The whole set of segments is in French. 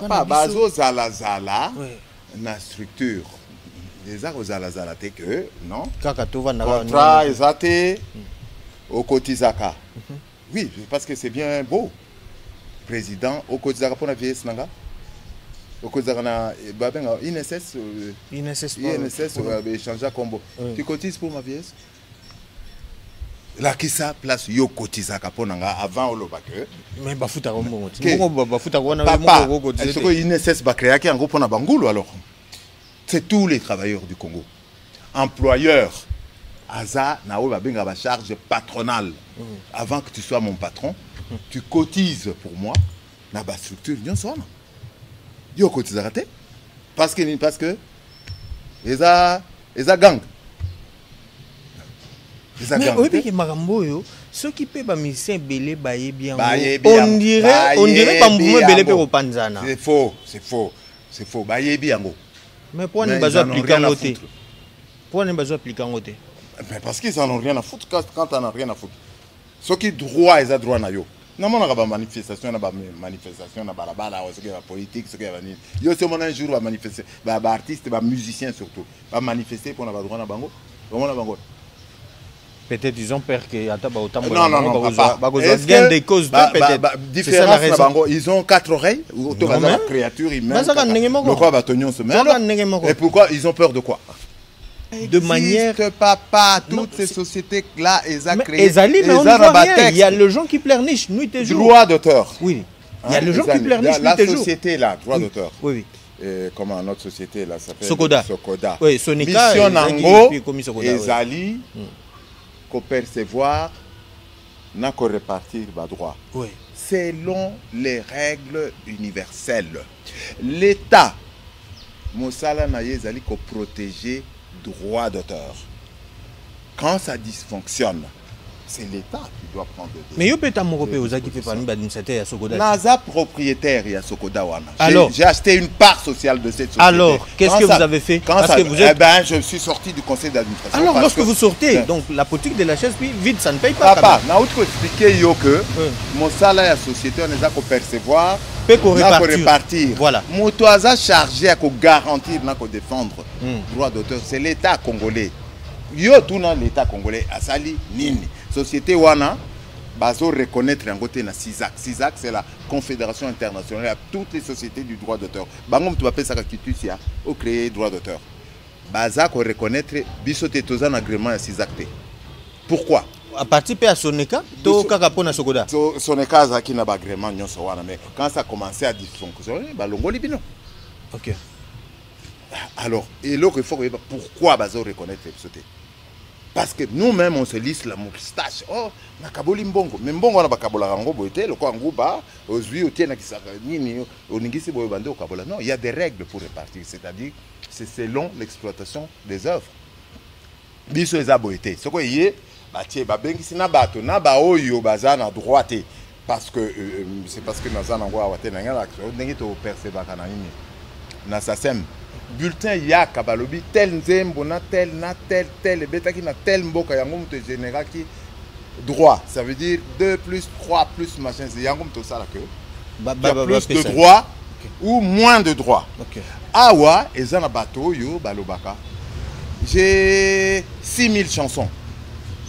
Papa, bazo zala zala, na structure. Les arts zala zala te que, non? Contrat ezate au kotizaka. Oui, parce que c'est bien beau. Président au kotizaka pour la vieillesse nanga. Au kotizaka na babenga INSS changer combo. Tu cotises pour ma vieillesse? La qui sa place yo kotizaka ponanga avant olobake mais bafuta kombo bafuta wana papa est-ce que INSS ba créer ki ngo pona bangulu alors c'est tous les travailleurs du Congo employeur aza na o ba benga ba charge patronale avant que tu sois mon patron tu cotises pour moi na ba structure nyonso wana yo kotizaka te parce que eza gang. Mais oui, mais Maramboyo, ceux qui paient les musiciens belé baye bien. On dirait pas mouvement belé pour Panzana. C'est faux. Baye bien. Mais pourquoi ne pas appliquer en côté? Pourquoi ne pas appliquer en côté? Parce qu'ils en ont rien à foutre quand on a rien à foutre. Ceux qui droit ils ont droit na yo. Non mon a manifestation na balabala ceux qui va politique ceux qui va venir. Yo c'est mon un jour va manifester ba artiste ba musicien surtout va manifester pour na droit na bango. Comment na bango? Peut-être ils ont peur que non, papa. Est-ce qu'il y a des causes peut-être différence ils ont 4 oreilles ou la créature humaine. Et pourquoi ils ont peur de quoi? De manière papa toutes ces sociétés là elles ont créé il y a le gens qui pleurnichent nuit et jour. Droit d'auteur. Oui. Il y a le gens qui pleurnichent nuit et jour. La société là droit d'auteur. Oui. Comment notre société là s'appelle Sokoda. Oui, Sonika Mission Nango Ezali qu'on percevoir n'a qu'à répartir bas droit. Oui. Selon les règles universelles. L'État, Moussala Naïezali, qu'on protéger droit d'auteur. Quand ça dysfonctionne, c'est l'État qui doit prendre des décisions. Mais il peut être amoureux aux qui fait parmi d'administrateur à Sokoda. Naza propriétaire à Sokoda Wana. Alors, j'ai acheté une part sociale de cette société. Alors, qu'est-ce que vous avez fait? Parce que vous êtes... je suis sorti du conseil d'administration. Alors, lorsque vous sortez, donc la politique de la chaise vide, ça ne paye pas. Papa, na outre expliquer que mon salaire à société on les a qu'on percevoir, qu'on répartir. Voilà. Mon toisa chargé à garantir, à défendre droit d'auteur, c'est l'État congolais. Yo tout dans l'État congolais a sali nini. Société wana bazo reconnaître en côté na CISAC. CISAC c'est la Confédération internationale à toutes les sociétés du droit d'auteur. Bangom tu appelles ça kitusia au créer droit d'auteur. Baza ko reconnaître bisoté tozan agrément à CISAC. Pourquoi? À participer à Soneka, to kaka pona Sokoda. Soneka za ki na agrément nyonso wana mais quand ça a commencé à dysfonctionner, ba longoli bino. OK. Alors, et l'autre il faut pourquoi bazo reconnaître bisoté? Parce que nous-mêmes, on se lisse la moustache. Oh, na kaboli mbongo. Mais mbongo na bakabola rango boite, le kwa nguba, ozui otie na kisaka nini, oningisi boyo bande okabola. Non, il y a des règles pour répartir, c'est-à-dire c'est selon l'exploitation des œuvres. Biso eza boite. Soko yé, batie babengisi na bato na ba oyo baza na droite parce que c'est parce que naza na ngwa wate na ngala, ndenge to percevaka na nini. Na sasem bulletin ya kabalobi tel nzembo na tel betaki na tel mboka yango muto général qui droit ça veut dire 2 plus 3 plus machin c'est yango muto ça là que plus de droit ou moins de droit. Awa ezana bato yo balobaka j'ai 6000 chansons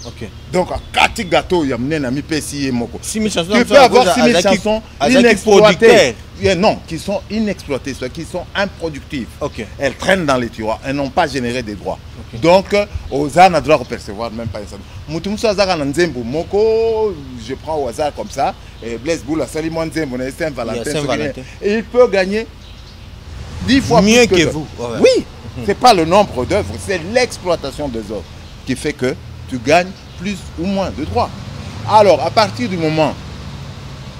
Ok. Donc, à 4 gâteaux, il y a mi pessi et moko. 6 000 chansons. Tu peux avoir 6 000 chansons inexploitées. Non, qui sont inexploitées, qui sont improductives. Ok. Elles traînent dans les tiroirs. Elles n'ont pas généré des droits. Okay. Donc, aux ânes, on doit percevoir même pas ça. Moutoumoussa Zara Nzembo, Moko, je prends au hasard comme ça. Et Blaise Boula, Salimon Nzembo, Saint-Valentin. Et il peut gagner 10 fois mieux plus que vous. Ouais. Oui, c'est pas le nombre d'œuvres, c'est l'exploitation des œuvres qui fait que tu gagnes plus ou moins de droits. Alors, à partir du moment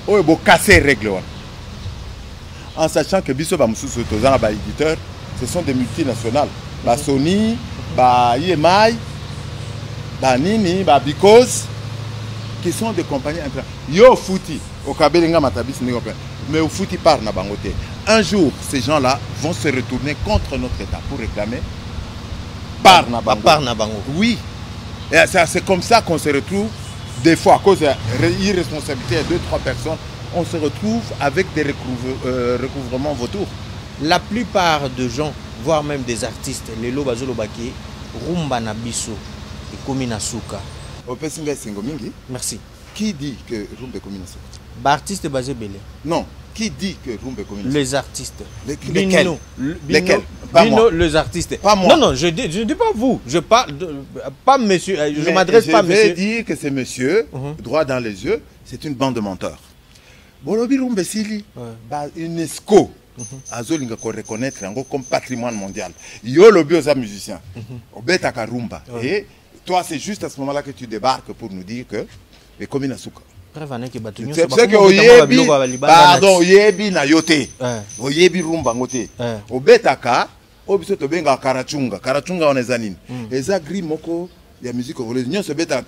où il faut casser les règles, en sachant que Bisso Bamsous éditeurs, ce sont des multinationales. Sony, EMI, Nini, Because, qui sont des compagnies internationales. Yo Fouti, au Kabelinga Matabis, mais au Fouti par Nabangote. Un jour, ces gens-là vont se retourner contre notre État pour réclamer par Nabango. Par Nabango. Oui. C'est comme ça qu'on se retrouve, des fois, à cause de l'irresponsabilité de 2-3 personnes, on se retrouve avec des recouvrements vautours. La plupart de gens, voire même des artistes, les Lobazolobaki, Rumba Nabiso et Komina Souka. Merci. Qui dit que Rumba Komina Souka? Artiste basé Belé. Non. Qui dit que Rumba Komina Souka? Les artistes. Lesquels? Lesquels? Pas moi. Les artistes. Pas moi. Non, je dis pas vous. Je parle pas monsieur. Je m'adresse pas à monsieur. Je vais dire que c'est monsieur, droit dans les yeux, c'est une bande de menteurs. Bolobi Rumba Sili, UNESCO. Azolinga ko reconnaître comme patrimoine mondial. Yo lobi aux musiciens. Obeta Karumba. Et toi, c'est juste à ce moment-là que tu débarques pour nous dire que les communes à Souka. C'est ce que Oyebi, pardon, Oyebi na yote. Oyebi rumba ngote. Obetaka, obiso to benga karachunga. Karachunga on ezanine. Eza gris moko ya musique congolaise. Nyo se beta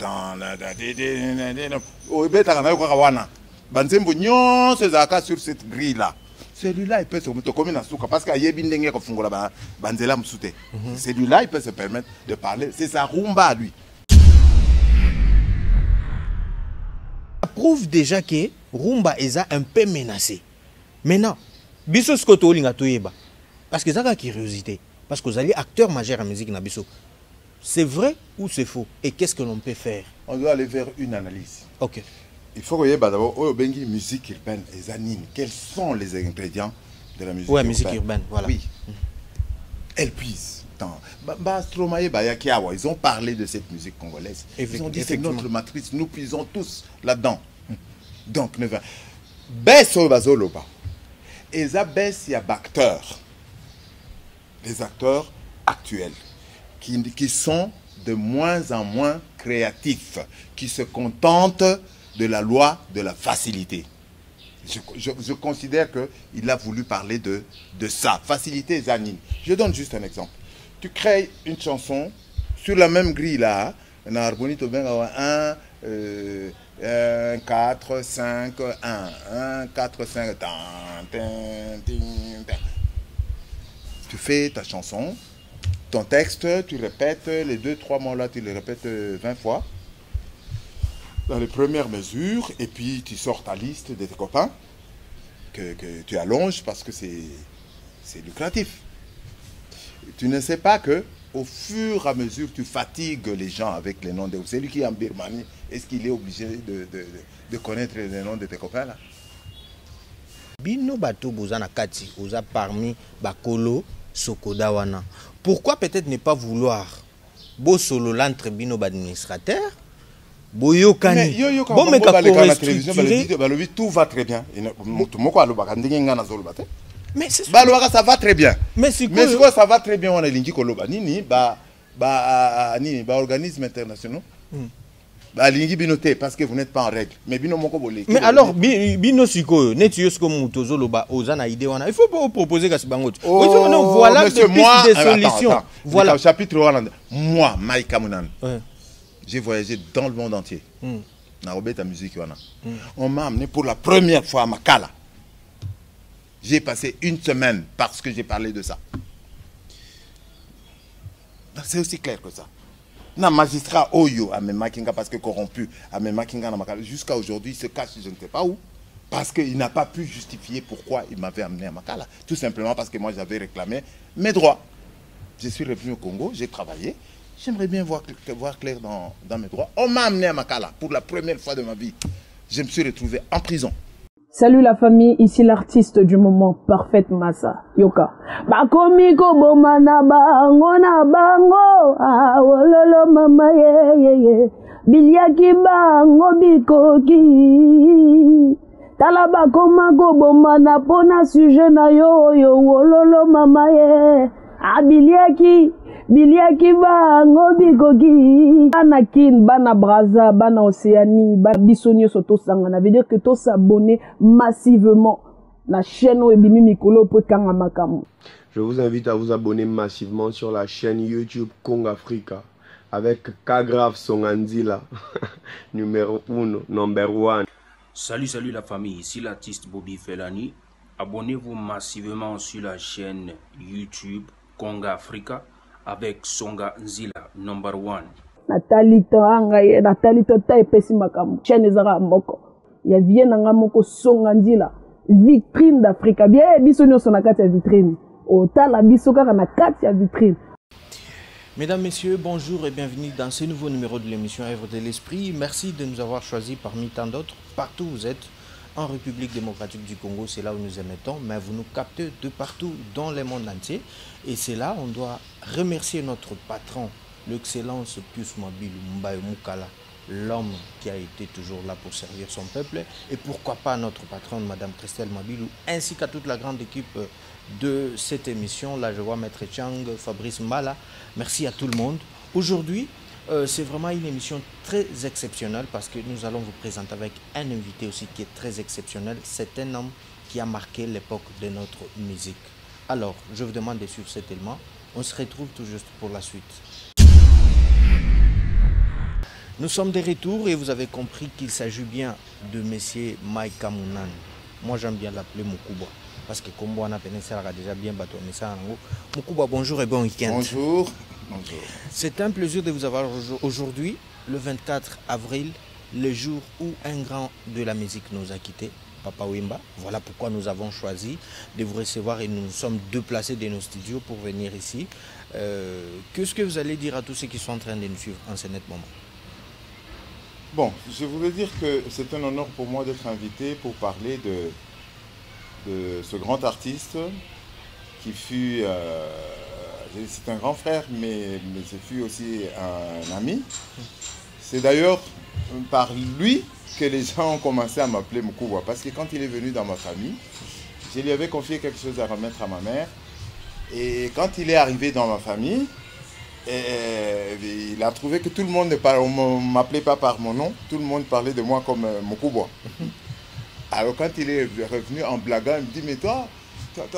obetaka na yoka wana. Banzembo nyo se zaka sur cette grille là. Celui-là, il peut se mettre comme une souka parce qu'il y a des banzela msoute. Celui-là, il peut se permettre de parler. C'est sa rumba à lui. Ça prouve déjà que rumba est un peu menacé. Maintenant, biso skoto linga toyeba parce que ça a curiosité parce que vous allez acteur majeur en musique na biso. C'est vrai ou c'est faux et qu'est-ce que l'on peut faire? On doit aller vers une analyse. OK. Il faut que d'abord, au Bengi musique urbaine et zanine, quels sont les ingrédients de la musique urbaine? Oui, musique urbaine, voilà. Oui. Elle puise dans. Ils ont parlé de cette musique congolaise. Ils ont dit c'est notre matrice, nous puisons tous là-dedans. Donc, baisse au bazoloba. Et ça baisse, il y a des acteurs actuels qui sont de moins en moins créatifs, qui se contentent de la loi de la facilité. Je considère qu'il a voulu parler de ça. Facilité Zanine. Je donne juste un exemple. Tu crées une chanson sur la même grille là. 1, 4, 5, 1, 4, 5. Tu fais ta chanson, ton texte, tu répètes les 2-3 mots là, tu les répètes 20 fois. Dans les premières mesures, et puis tu sors ta liste de tes copains que tu allonges parce que c'est lucratif. Tu ne sais pas que au fur et à mesure tu fatigues les gens avec les noms de... C'est lui qui est en Birmanie, est-ce qu'il est obligé de connaître les noms de tes copains là? Bino bato bozana kati, oza parmi bakolo sokodawana. Pourquoi peut-être ne pas vouloir bo solo l'entre bino administrateur? Boyokani. Bon, mais tout va très bien. Mais ça va très bien. Mais ça va très bien. On a l'ingi koloba nini organismes internationaux. Lingi binoté parce que vous n'êtes pas en règle. Mais bino moko bolé. Mais alors bino siko neti yosko mutozo loba ozana idée wana. Il faut pas proposer kasibango. Voilà des solutions. Voilà chapitre 1. Moi Maïka Mounan. J'ai voyagé dans le monde entier. Ta musique, on m'a amené pour la première fois à Makala. J'ai passé une semaine parce que j'ai parlé de ça. C'est aussi clair que ça. Un magistrat Oyo à Memakinga parce que corrompu à Memakinga jusqu'à aujourd'hui il se cache je ne sais pas où parce qu'il n'a pas pu justifier pourquoi il m'avait amené à Makala. Tout simplement parce que moi j'avais réclamé mes droits. Je suis revenu au Congo, j'ai travaillé. J'aimerais bien voir clair dans mes droits. On m'a amené à Makala pour la première fois de ma vie. Je me suis retrouvé en prison. Salut la famille, ici l'artiste du moment, Parfaite Massa, Yoka. Bakomiko bomana bango na bango, ah wololo mama ye. Biliaki bango bikoki. Tala bakomako bomana pona sujet na yo wololo mama ye. Ah biliaki bango bikoki. Bana kin, bana braza, bana océanie, bana bisonio soto sangana. Veut dire que tous s'abonner massivement la chaîne Webimi Mikolo pour Kanga Makamu. Je vous invite à vous abonner massivement sur la chaîne YouTube Kong Africa avec Kagraf Songanzila, numéro 1, number 1. Salut la famille, ici l'artiste Bobby Felani. Abonnez-vous massivement sur la chaîne YouTube Kong Africa avec Songa Nzila, number 1. Nathalie Tota et Pessi Makamu, chaîne Zara Moko. Il y a bien un moko Songa Nzila, vitrine d'Afrique. Bien, bisonio sonakati vitrine. Ota la bisoka na kati ya vitrine. Mesdames, Messieurs, bonjour et bienvenue dans ce nouveau numéro de l'émission Œuvre de l'Esprit. Merci de nous avoir choisis parmi tant d'autres. Partout où vous êtes, en République démocratique du Congo, c'est là où nous émettons, mais vous nous captez de partout dans le monde entier. Et c'est là on doit remercier notre patron, l'excellence Pius Mabilou Mbaye Mukala, l'homme qui a été toujours là pour servir son peuple. Et pourquoi pas notre patronne, Madame Christelle Mabilou, ainsi qu'à toute la grande équipe de cette émission. Là, je vois Maître Chang, Fabrice Mbala. Merci à tout le monde. Aujourd'hui, c'est vraiment une émission très exceptionnelle parce que nous allons vous présenter avec un invité aussi qui est très exceptionnel. C'est un homme qui a marqué l'époque de notre musique. Alors, je vous demande de suivre cet élément. On se retrouve tout juste pour la suite. Nous sommes de retour et vous avez compris qu'il s'agit bien de Monsieur Mike Mounan. Moi, j'aime bien l'appeler Mukuba. Parce que comme on a déjà bien battu Mukuba, bonjour et bon week-end. Bonjour. C'est un plaisir de vous avoir aujourd'hui, le 24 avril, le jour où un grand de la musique nous a quittés, Papa Wemba. Voilà pourquoi nous avons choisi de vous recevoir et nous nous sommes déplacés de nos studios pour venir ici. Qu'est-ce que vous allez dire à tous ceux qui sont en train de nous suivre en ce net moment? Bon, je voulais dire que c'est un honneur pour moi d'être invité pour parler de ce grand artiste qui fut, c'est un grand frère, mais ce fut aussi un ami. C'est d'ailleurs par lui que les gens ont commencé à m'appeler Mukuba, parce que quand il est venu dans ma famille, je lui avais confié quelque chose à remettre à ma mère. Et quand il est arrivé dans ma famille, il a trouvé que tout le monde ne m'appelait pas par mon nom, tout le monde parlait de moi comme Mukuba. Alors quand il est revenu en blaguant, il me dit, mais toi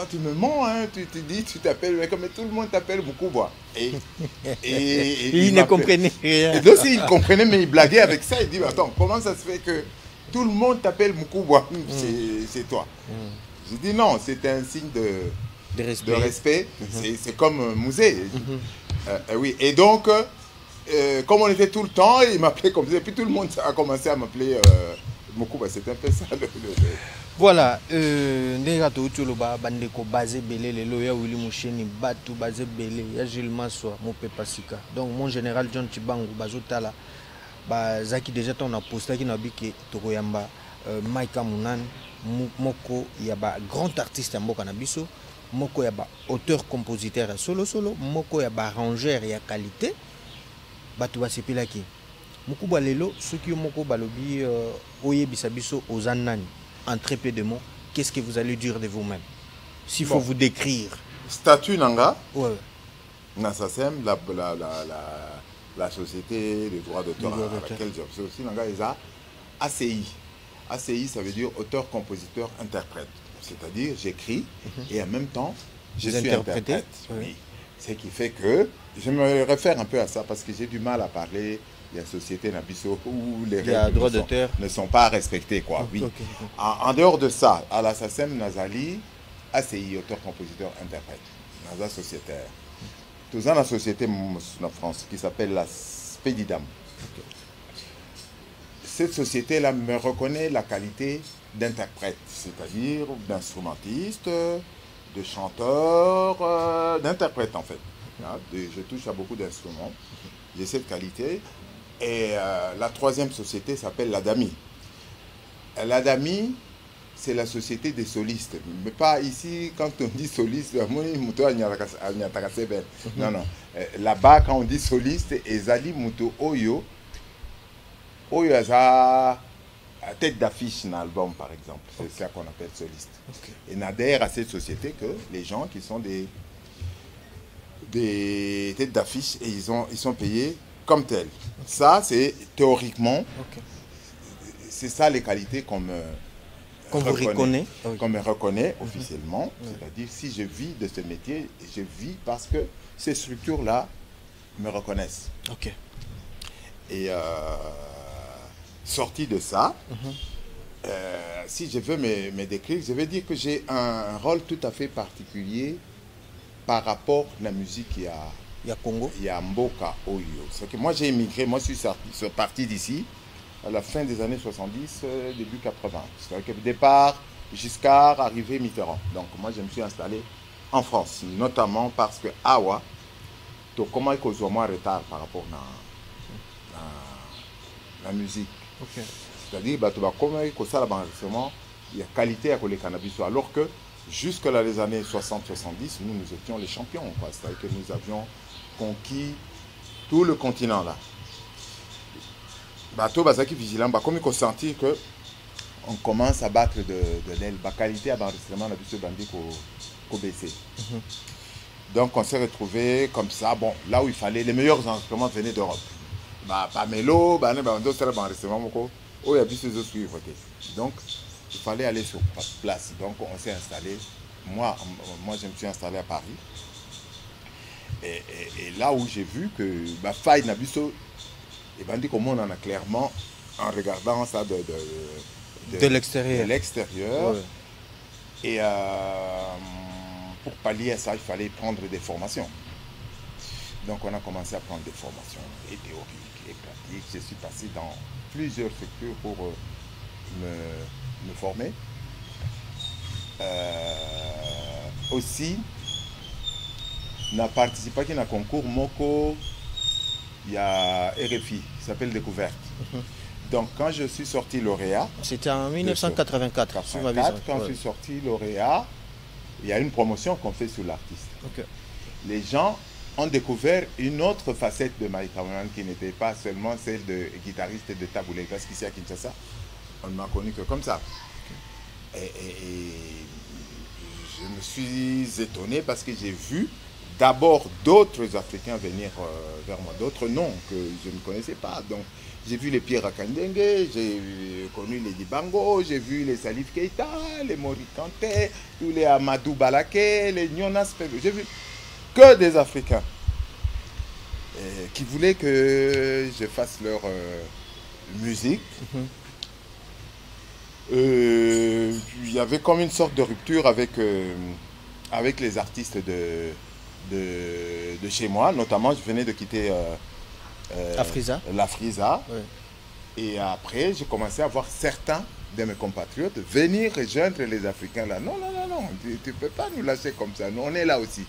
tu me mens, hein, tu dis, tu t'appelles, mais comme tout le monde t'appelle Mukuba. Et il ne comprenait rien. Et donc il comprenait, mais il blaguait avec ça, il dit, attends, comment ça se fait que tout le monde t'appelle Mukuba, c'est toi. J'ai dit non, c'est un signe de respect. C'est comme Mouzé. Oui. Et donc, comme on était tout le temps, il m'appelait comme ça. Et puis tout le monde a commencé à m'appeler Mukuba. C'est un peu ça. Voilà. Nderato Ucholoba, Bandeko, Bazé Belé, les loyers Willy Moucheni, Batou, Bazé Belé, Yagil Maswa, Mopé Pasika. Donc, mon général John Chibango, Bazotala, Zaki déjà, on a posté qui n'a pas que Tokoyamba, Mike Mounan, Moko, il y a un grand artiste en Bokanabiso. Moko yaba auteur compositeur solo moko yaba arrangeur ya qualité batu basepelaki Mukuba lelo soki moko balobi oyebisa biso ozanani en très peu de mots, qu'est-ce que vous allez dire de vous-même s'il faut vous décrire? Statut nanga ouais. Nasasem la société des droits d'auteur à laquelle j'observe aussi nanga eza ACI. ACI, ça veut dire auteur compositeur interprète. C'est-à-dire, j'écris et en même temps, je suis interprète. Oui. Ce qui fait que, je me réfère un peu à ça parce que j'ai du mal à parler de la société Nabiso où les règles ne sont pas respectées. Quoi. Oui. Okay. En dehors de ça, à la SACEM Nazali, ACI, auteur, compositeur, interprète. Naza sociétaire. Tout ça, la société en France qui s'appelle la Spedidam. Okay. Cette société-là me reconnaît la qualité d'interprète, c'est-à-dire d'instrumentiste, de chanteur, d'interprète en fait. Hein, je touche à beaucoup d'instruments. J'ai cette qualité. Et la troisième société s'appelle l'Adami. L'Adami, c'est la société des solistes. Mais pas ici, quand on dit soliste, non, non. Là-bas, quand on dit soliste, Ezali Muto Oyo, Oyo a tête d'affiche dans l'album, par exemple. C'est ça qu'on appelle soliste. Okay. Et n'adhère à cette société que les gens qui sont des têtes d'affiche et ils sont payés comme tels. Okay. Ça, c'est théoriquement, okay. C'est ça les qualités qu'on me reconnaît officiellement. C'est-à-dire, si je vis de ce métier, je vis parce que ces structures-là me reconnaissent. Okay. Et sorti de ça, si je veux me décrire, je vais dire que j'ai un rôle tout à fait particulier par rapport à la musique qu'il y a Congo. Il y a Mboka Oyo. C'est que moi j'ai immigré, moi je suis parti d'ici à la fin des années 70, début 80. C'est-à-dire que départ, Giscard, arrivé Mitterrand. Donc moi je me suis installé en France, notamment parce que Awa, comment est-ce que moi retard par rapport à la musique. Okay. C'est-à-dire comment est-ce que ça l'enregistrement, il y a qualité à coller cannabis, alors que jusque là les années 60-70, nous étions les champions. C'est-à-dire que nous avions conquis tout le continent là. Bateau Bazaki vigilant, comme il faut sentir que on commence à battre de l'aile. La qualité à l'enregistrement a ce bandit qu'au baissé. Donc on s'est retrouvé comme ça. Bon, là où il fallait, les meilleurs enregistrements venaient d'Europe. Pamelo, donc il fallait aller sur place. Donc on s'est installé. Moi je me suis installé à Paris. Et là où j'ai vu que faille Nabiso, et ben dit comment on en a clairement en regardant ça de l'extérieur. Ouais. Et pour pallier à ça, il fallait prendre des formations. Donc on a commencé à prendre des formations, et théoriques et pratiques. Je suis passé dans plusieurs structures pour me former. Aussi, on a participé à un concours Moko, il y a RFI, qui s'appelle Découverte. Donc quand je suis sorti lauréat... C'était en 1984. Quand je suis sorti lauréat, il y a une promotion qu'on fait sur l'artiste. Okay. Les gens ont découvert une autre facette de Mike Cameron qui n'était pas seulement celle de guitariste et de taboulé. Parce qu'ici à Kinshasa, on ne m'a connu que comme ça. Okay. Et je me suis étonné parce que j'ai vu d'abord d'autres Africains venir vers moi, d'autres noms que je ne connaissais pas. Donc j'ai vu les Pierre Akandenge, j'ai connu les Dibango, j'ai vu les Salif Keita, les Mori Kanté, tous les Amadou Balaké, les Nyonas Pego. J'ai vu que des Africains qui voulaient que je fasse leur musique. Il y avait comme une sorte de rupture avec les artistes de chez moi. Notamment, je venais de quitter la Frisa. Oui. Et après, j'ai commencé à voir certains de mes compatriotes venir rejoindre les Africains là. Non, tu ne peux pas nous lâcher comme ça. Nous, on est là aussi.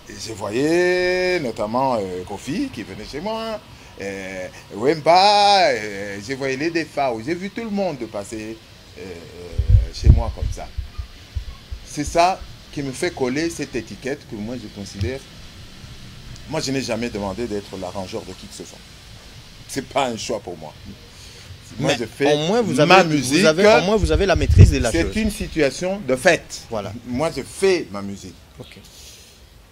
Et je voyais notamment Kofi qui venait chez moi, Wemba, je voyais les Defao. J'ai vu tout le monde passer chez moi comme ça. C'est ça qui me fait coller cette étiquette que moi je considère. Moi je n'ai jamais demandé d'être l'arrangeur de qui que ce soit. C'est pas un choix pour moi. Moi je fais ma musique. Au moins vous avez la maîtrise de la chose. C'est une situation de fait. Voilà. Moi je fais ma musique. Okay.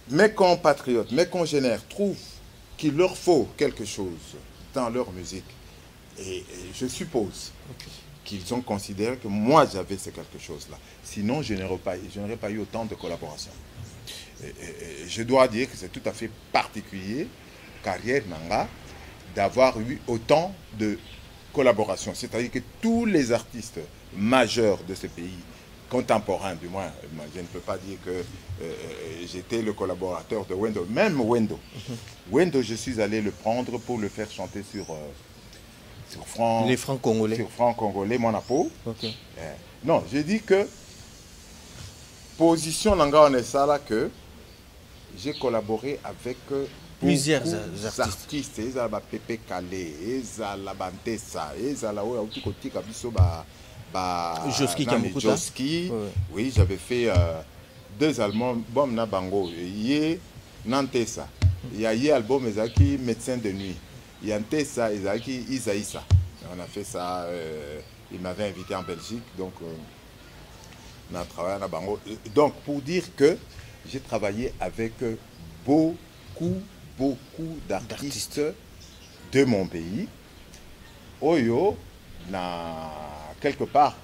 Mes compatriotes, mes congénères trouvent qu'il leur faut quelque chose dans leur musique. Et je suppose qu'ils ont considéré que moi j'avais ce quelque chose-là. Sinon, je n'aurais pas eu autant de collaborations. Je dois dire que c'est tout à fait particulier, carrière Nanga, d'avoir eu autant de collaborations. C'est-à-dire que tous les artistes majeurs de ce pays, contemporains du moins, je ne peux pas dire que j'étais le collaborateur de Wendo, même Wendo. Wendo, je suis allé le prendre pour le faire chanter sur les francs congolais. Sur francs congolais, mon apo. Okay. Non, je dis que position Nanga on est ça là que j'ai collaboré avec plusieurs artistes. Ezala Pepe Kale, ezala Bantessa, ezala oyo auti kotika biso Joski Kamukuta. Joski. Oui, j'avais fait 2 albums na bango. Yé Nantessa. Il y a yé album ezaki Médecin de nuit. Il y a Ntessa ezaki Isaïsa. On a fait ça, il m'avait invité en Belgique, donc on a travaillé à bango. Donc pour dire que j'ai travaillé avec beaucoup d'artistes de mon pays. Oyo, quelque part,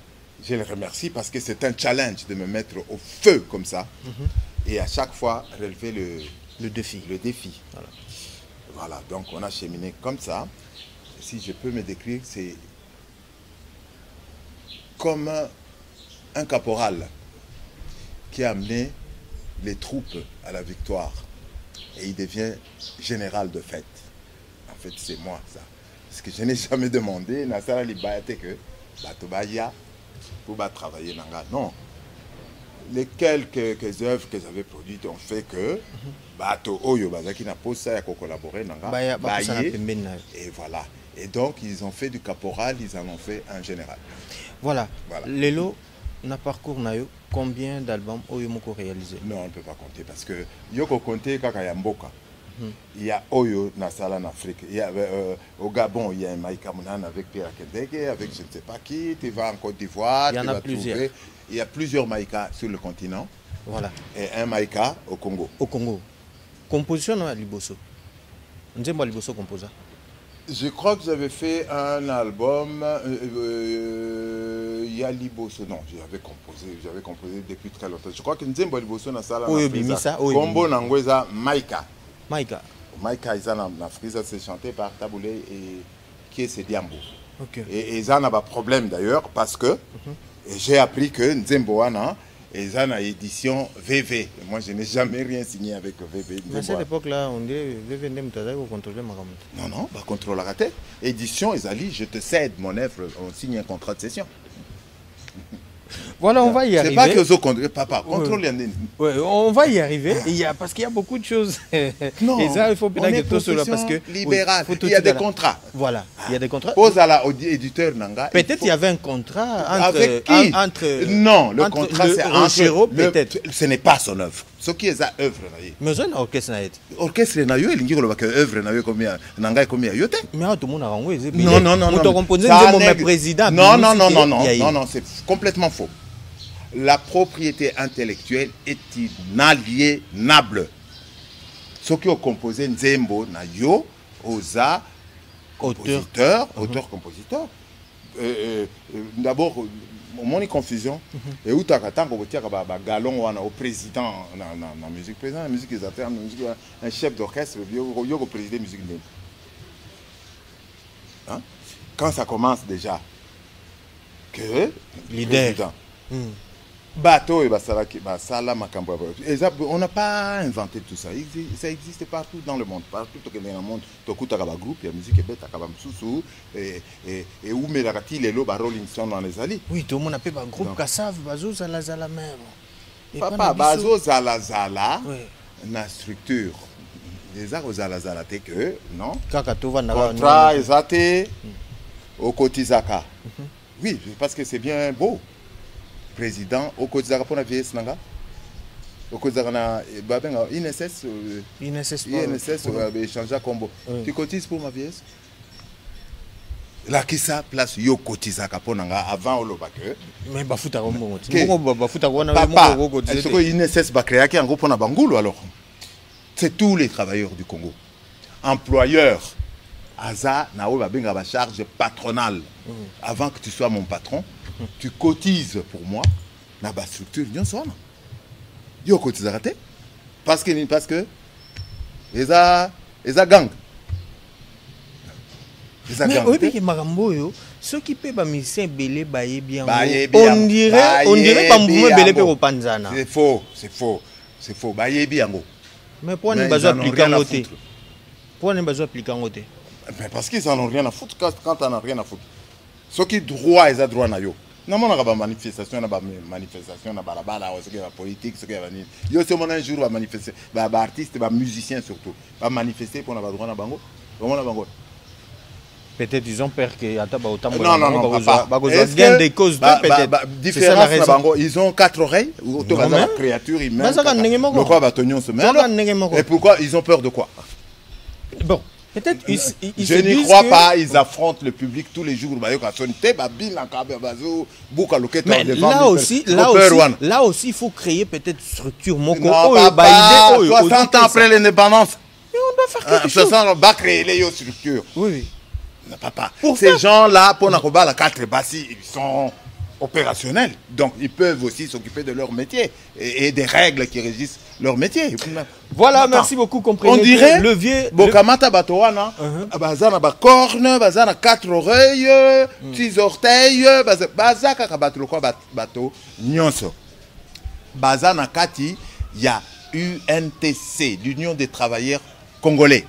je les remercie parce que c'est un challenge de me mettre au feu comme ça et à chaque fois relever le défi. Voilà, donc on a cheminé comme ça. Si je peux me décrire, c'est comme un caporal qui a amené les troupes à la victoire. Et il devient général de fête. En fait, c'est moi, ça. Parce que je n'ai jamais demandé, Nassara Libayate, que Batobaya, pour travailler Nanga. Non. Les quelques œuvres que j'avais produites ont fait que Bato Oyo, Bazaki n'a pas ça, il a collaboré Nanga. Et voilà. Et donc, ils ont fait du caporal, ils en ont fait un général. Voilà. Lelo, na parcours na yo, combien d'albums Oyo Moko réalisé? Non, on ne peut pas compter parce que Yoko compté quand il y a Mboka. Il y a Oyo Nassala en Afrique. Il y a, au Gabon, il y a un Maïka Mounan avec Pierre Kendege, avec je ne sais pas qui. Tu vas en Côte d'Ivoire. Il y en a plusieurs. Trouver. Il y a plusieurs Maïkas sur le continent. Voilà. Et un Maïka au Congo. Au Congo. Composition à Liboso. Nzembo Liboso composa. Je crois que j'avais fait un album. Il y a Liboso. Non, j'avais composé depuis très longtemps. Je crois que Nzembo Liboso na sala na Frisa. Combo Nangweza Maïka. Maïka Izana na Frisa, c'est chanté par Taboulé et qui est Sediambo. Et ça n'a pas de problème d'ailleurs parce que j'ai appris que Nzembo Wana et ça a édition VV. Moi, je n'ai jamais rien signé avec VV. À cette époque-là, on dirait VV n'aime pas contrôler ma Non, non, pas contrôle la raté. Édition, Ezali, je te cède mon œuvre, on signe un contrat de cession. Voilà, on va y arriver. C'est pas que contrôle, papa, contrôle ouais, on va y arriver. Parce qu'il y a beaucoup de choses. Non, et ça, il faut bien que tout cela parce que libéral. Il y a des contrats. Voilà, il y a des contrats. Pose à l'éditeur Nanga. Peut-être il y avait un contrat entre. Avec qui non, le contrat c'est entre. Peut-être. Ce n'est pas son œuvre. Ce qui est sa œuvre. Mais c'est un orchestre. Orchestre na yo, il dit que œuvre na yo combien Nanga combien yote. Mais tout le monde a renoué. Non, non, non. Non, c'est complètement faux. La propriété intellectuelle est inaliénable. Ce qui ont composé Nzembo na yo, Oza, auteur-compositeur. D'abord, mon confusion. Et où tu as galon au président, la musique, président, la musique, un chef d'orchestre, au président de musique. Hein? Quand ça commence déjà, que leader. Bateau et on n'a pas inventé tout ça. Ça existe partout dans le monde. Partout dans le monde, tu écoutes un groupe, il y a musique et bête, et où Mélarati, les lobes à Rolling Stone dans les alliés. Oui, tout le monde appelle un groupe Kassav, Bazo Zala même. Papa, Bazo Zala, na structure. Les arts aux Zala, t'es que, non? Contrat, Ezate, au Kotizaka. Oui, parce que c'est bien beau. Président au Kotizaka pour la vieillesse nanga au Kotizaka na babenga INSS échanger combo tu cotises pour ma vieillesse la qui ça place yo Kotizaka pour nanga avant le bac mais bafuta kombo papa ce que INSS ba créer qui en groupe na bangulu alors c'est tous les travailleurs du Congo employeurs Aza na o babenga ba charge patronale avant que tu sois mon patron. Tu cotises pour moi dans la structure d'union soana. Tu cotises raté parce que ils a gang. Mais oui, parce que Marambo yo, ceux qui paient ba musicien belé baye bien. On dirait pas mouvement belé pe au Panzana. C'est faux. Baye bien. Mais pourquoi ne pas appliquer en côté? Pourquoi ne pas appliquer en côté? Mais parce qu'ils en ont rien à foutre quand on n'a rien à foutre. Ceux qui droit, ils ont droit na yo. namonaka bamanifestation na bamanifestation na balabala soki ya bapolitique soki ya banini yo si omona un jour bamanifeste baartiste bamusicien surtout bamanifeste mpona badroit na bango omona bango. Peut-être ils ont peur que ata ba autant non papa gain des causes peut-être différence na bango ils ont 4 oreilles auto baza créature humaine le quoi batonyon se mêle et pourquoi ils ont peur de quoi? Bon, peut-être je n'y crois pas, ils affrontent le public tous les jours. Mais là aussi, il faut créer peut-être structure. Non, papa, 60 ans après l'indépendance. On doit faire quelque chose. On va créer les structures. Oui. Non, papa. Ces gens-là, pour la 4 bassi, ils sont opérationnels. Donc, ils peuvent aussi s'occuper de leur métier et des règles qui régissent leur métier. Voilà, merci beaucoup. Comprenez on dirait le vieux. Bokamata Batoana, Bazana Bacorne, Bazana 4 oreilles, 6 orteils, Bazaka Kabatlo Bato, Nyonso. Bazana Kati, il y a UNTC, l'Union des travailleurs congolais.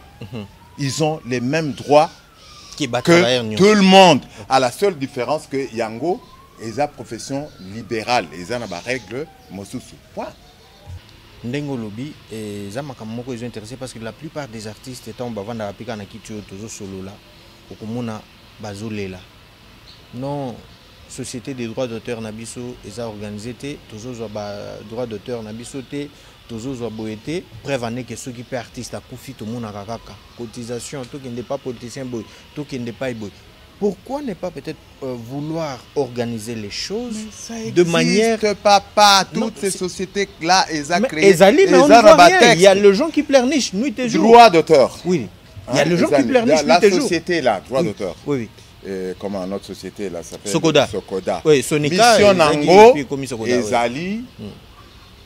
Ils ont les mêmes droits que tout le monde. À la seule différence que Yango est une profession libérale. Ils ont des règles, Mosusu. Point. Ndengo Lobby et Zamakamoko ils ont intéressé parce que la plupart des artistes étant bavanda apika na kitu tozo solo là okomona bazolela non société des droits d'auteur na biso eza organisé té tozo zo ba droit d'auteur na biso té tozo zo boete preuve ane que ceux qui peut artiste a kufi to mona kaka cotisation to qui n'est pas politicien boy to qui n'est pas boy. Pourquoi ne pas peut-être vouloir organiser les choses de manière... Papa, toutes ces sociétés-là, elles ont créé... Mais on ne voit rien. Il y a le gens qui pleurnichent nuit et jour. Droit d'auteur. Oui. Il y a le gens qui pleurnichent nuit et jour. La société-là, droit d'auteur. Oui. Comment notre société là s'appelle? Sokoda. Oui, Sonika. Mission Nango, Ezali,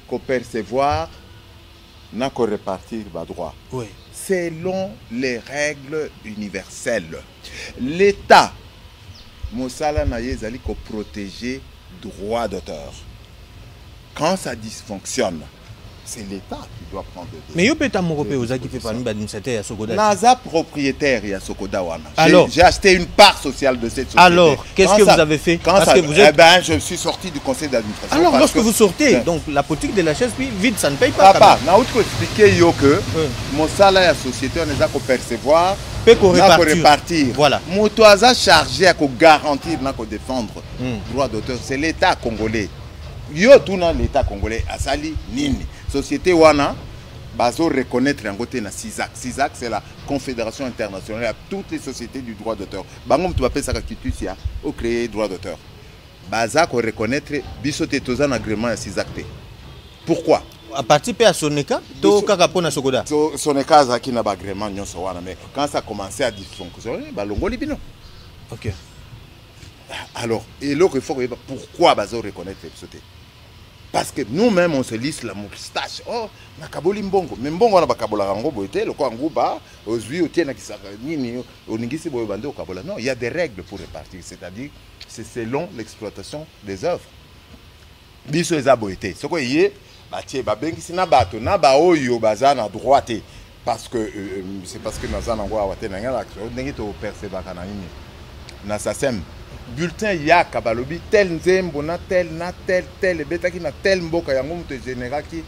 qu'on percevoir, n'a qu'à répartir le droit. Oui. Selon les règles universelles. L'État, Moussala Naïezali, qu'on protéger droit d'auteur. Quand ça dysfonctionne, c'est l'État qui doit prendre des décisions. Mais il peut être amoureux aux qui fait parmi l'administrateur à Sokoda. Naza propriétaire à Sokoda Wana. Alors, j'ai acheté une part sociale de cette société. Alors, qu'est-ce que vous avez fait? Parce que vous êtes... Eh ben, je suis sorti du conseil d'administration. Alors, lorsque vous sortez, donc la politique de la chaise vide, ça ne paye pas. Papa, na outre expliquer que mon salaire à société, on les a qu'on percevoir, qu'on répartir. Voilà. Mon toisa chargé à garantir, à défendre droit d'auteur, c'est l'État congolais. Yo tout dans l'État congolais a sali nini. Société wana bazo reconnaître en côté na CISAC. CISAC c'est la Confédération internationale à toutes les sociétés du droit d'auteur. Bangom tu appelles ça kitusia au créer droit d'auteur. Baza ko reconnaître bisoté tozan agrément à CISAC. Pourquoi? À participer à Soneka, to kaka pona Sokoda. Soneka za ki na agrément nyonso wana mais quand ça a commencé à dysfonctionner, ba longoli bino. OK. Alors, et l'autre il faut pourquoi bazo reconnaître bisoté? Parce que nous-mêmes, on se lisse la moustache. Oh, na kaboli mbongo. Mais mbongo na bakabola rango boite, le kwa nguba, ozui otie na kisaka nini, oningisi boyo bande okabola. Non, il y a des règles pour répartir, c'est-à-dire c'est selon l'exploitation des œuvres. Biso eza boite. Soko yé, batie babengisi na bato na ba oyo baza na droite parce que c'est parce que naza na ngwa wate na ngala, ndenge to percevaka na nini. Na sasem bulletin ya kabalobi tel nzembo na tel betaki na tel mboka yango muto généraki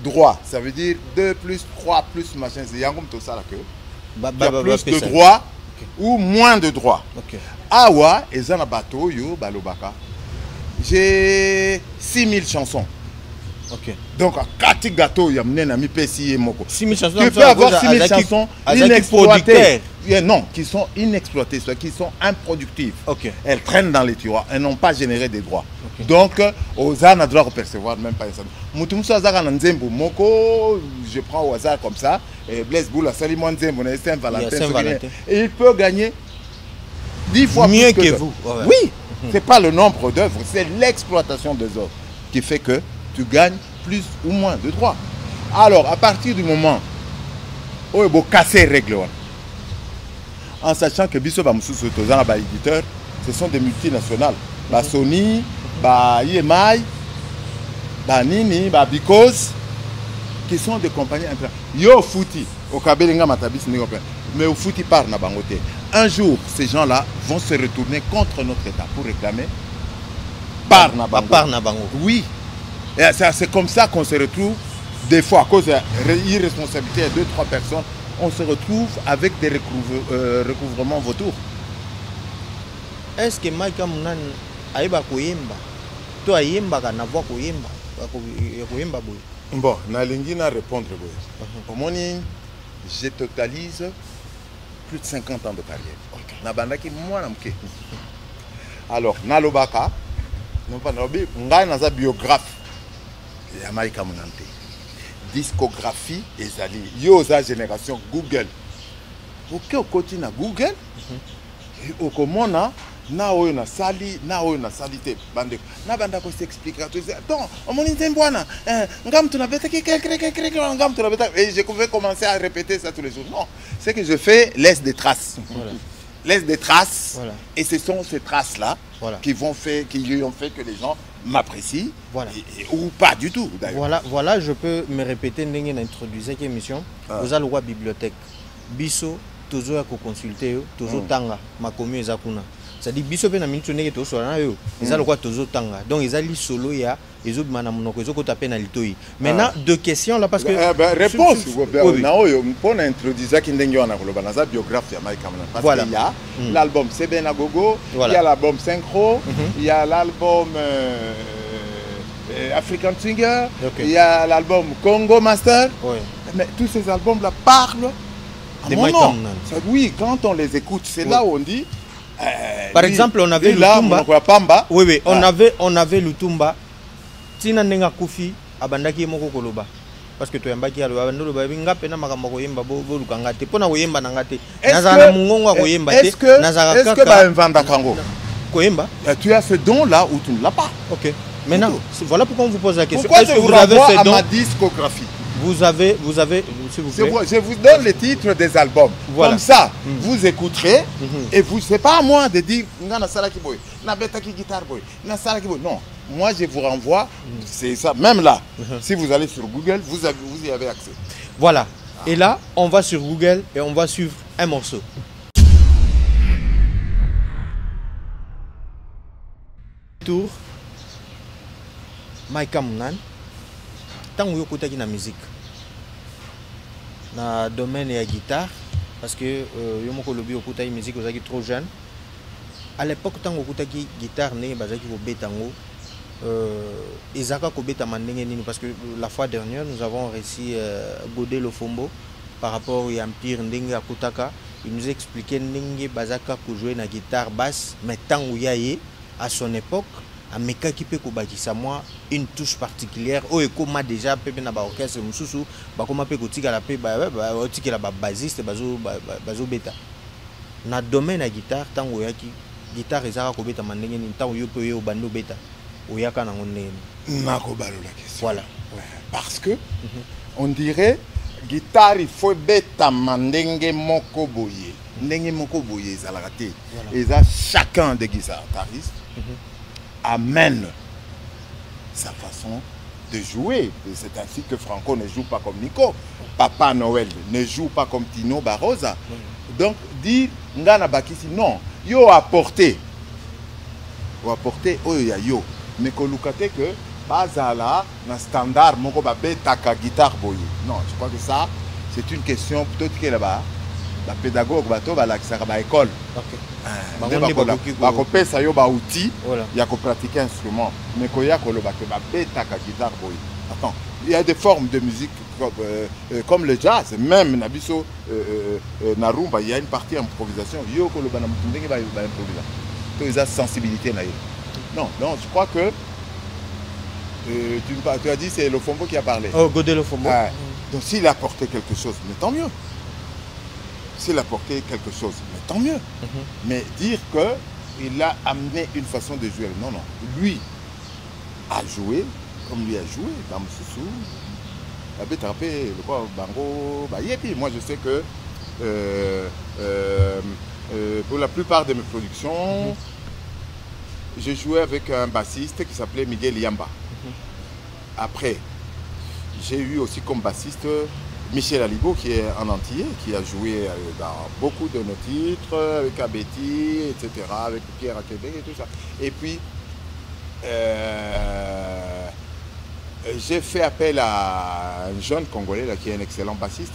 droit, ça veut dire 2 plus 3 plus machin, c'est yango muto sala que il y a plus de droit ou moins de droit. Awa ezana bato yo balobaka j'ai 6000 chansons. Donc à 4 gâteaux il y a mnena mi pesi moko. 6000 chansons. Tu peux avoir 6000 chansons inexploitées. Non, qui sont inexploitées, soit qui sont improductives. Elles traînent dans les tiroirs, elles n'ont pas généré des droits. Donc, aux ans, on doit percevoir même pas ça. Moutoumoussa Zara Nzembo Moko, je prends au hasard comme ça, et Blaise Boula, Salimon Nzembo, Saint-Valentin, et il peut gagner 10 fois mieux plus que vous. Oui, c'est pas le nombre d'œuvres, c'est l'exploitation des œuvres qui fait que tu gagnes plus ou moins de droits. Alors, à partir du moment où il faut casser les règles, en sachant que biso ba mususu tozana ba éditeurs, ce sont des multinationales, ba Sony, ba EMI, ba Nini, ba Because, qui sont des compagnies internationales. Yo Fouti, au Kabelinga Matabis, mais au Fouti par na bangote. Un jour, ces gens-là vont se retourner contre notre État pour réclamer part na bango. À part na bango. Oui. Et c'est comme ça qu'on se retrouve, des fois, à cause de l'irresponsabilité de 2-3 personnes, on se retrouve avec des recouvrements vautours. Est-ce que Maïka Mounan aïba koyemba? Toi ayemba kana voix koyemba? Koyemba boy. Bon, nalingi na répondre boy. Au moni, je totalise plus de 50 ans de carrière. Na bandaki moi na mke. Alors, na lobaka, non pas nabi, ngai naza biographe ya Maïka Mounan te. Discographie ezali yo za génération Google. Ok, okoti na Google. Okomona na oyo na sali te bande na banda ko s'expliquer tu sais attends on dit bwana ngam tu na beta ngam tu na beta et je pouvais commencer à répéter ça tous les jours. Non, c'est que je fais laisse des traces. Voilà. Laisse des traces. Voilà. Et ce sont ces traces là voilà. qui ont fait que les gens m'apprécient voilà. Ou pas du tout d'ailleurs. Voilà, je peux me répéter ndenge na introduire cette émission. Vous allez voir bibliothèque biso tozo ya ko consulter tozo tanga makomi ezakuna. C'est-à-dire biso pe na minute ndenge to so na yo ezalo kwa tozo tanga. Donc ezali solo ya ezo bimana monoko ezo ko taper na litoi. Maintenant deux questions là parce que réponse na oyo pour introduire ki ndenge wana koloba na za biographie ya Maïka Mounan parce qu'il y a l'album C'est Ben Agogo, il y a l'album Synchro, il y a l'album African Singer, il y a l'album Congo Master. Mais tous ces albums là parlent de Maïka Mounan. Oui, quand on les écoute, c'est là où on dit par exemple, on avait Lutumba. Oui, on avait Lutumba. Tina nenga kufi abandaki moko koloba. Parce que tu yambaki alo abandolo ba binga pena makambo koyemba bo lukanga te. Pona koyemba nanga te. Nazana mungongo koyemba te. Nazara kaka. Est-ce que ba invanda kango? Koyemba? Tu as ce don là ou tu ne l'as pas. OK. Maintenant, voilà pourquoi on vous pose la question. Est-ce que vous avez ce don à ma discographie? Vous avez, s'il vous plaît. Je vous donne les titres des albums. Voilà. Comme ça, vous écouterez et vous, c'est pas à moi de dire na salaki boy, na betaki guitare boy, na salaki boy. Non, moi je vous renvoie, c'est ça. Même là, si vous allez sur Google, vous y avez accès. Voilà. Et là, on va sur Google et on va suivre un morceau. Tour. Maïka Mounan. Tant que vous avez la musique, dans le domaine de la guitare, parce que vous avez la musique, vous êtes trop jeune. À l'époque, tant que vous avez la guitare, vous avez parce que la fois dernière, nous avons réussi Godé Lofombo par rapport à Empire Ndenga Kutaka. Il nous expliquait que Bazaka pour jouer la guitare basse, mais tant que vous avez à son époque, un meka qui peut kobakisa moi une touche particulière o ekoma déjà pepe na ba orchestre mususu ba koma pe kotika la pe ba otikela ba bassiste bazo beta na domaine ya guitare tango yaki guitare ezaka kobeta mandenge ni tango yo pe yo bando beta oyaka nango nene na ko balo la question voilà parce que on dirait guitare il faut beta mandenge moko boye ndenge moko boye ezalaka te eza chacun des guitaristes amène sa façon de jouer. C'est ainsi que Franco ne joue pas comme Nico. Papa Noël ne joue pas comme Tino Barroza. Donc, dire, Ngana Bakisi, non. Yo apporté. Oh yo. Mais qu'on loukate que, bazala, na standard, moko babé taka guitare boye. Non, je crois que ça, c'est une question peut-être que là-bas. La pédagogue bato ba la ba école. OK. Ba ko pesa yo ba outil ya ko pratiquer instrument mais ko ya ko lo ba ke ba beta ka guitare boy. Attends, il y a des formes de musique comme le jazz, même na biso na rumba, il y a une partie improvisation. Yo ko lo ba na ndenge ba improviser. To eza sensibilité na yo. Non, je crois que tu as dit c'est Lofombo qui a parlé. Oh, Godé Lofombo. Donc s'il a apporté quelque chose, mais tant mieux. S'il a apporté quelque chose, mais tant mieux. Mais dire qu'il a amené une façon de jouer, non. Lui a joué comme lui a joué. Dans Moussoussou, le quoi, Bango, Bayepi. Moi, je sais que pour la plupart de mes productions, j'ai joué avec un bassiste qui s'appelait Miguel Yamba. Après, j'ai eu aussi comme bassiste Michel Alibo, qui est un Antillais, qui a joué dans beaucoup de nos titres, avec Abeti, etc., avec Pierre à Québec et tout ça. Et puis, J'ai fait appel à un jeune Congolais là, qui est un excellent bassiste,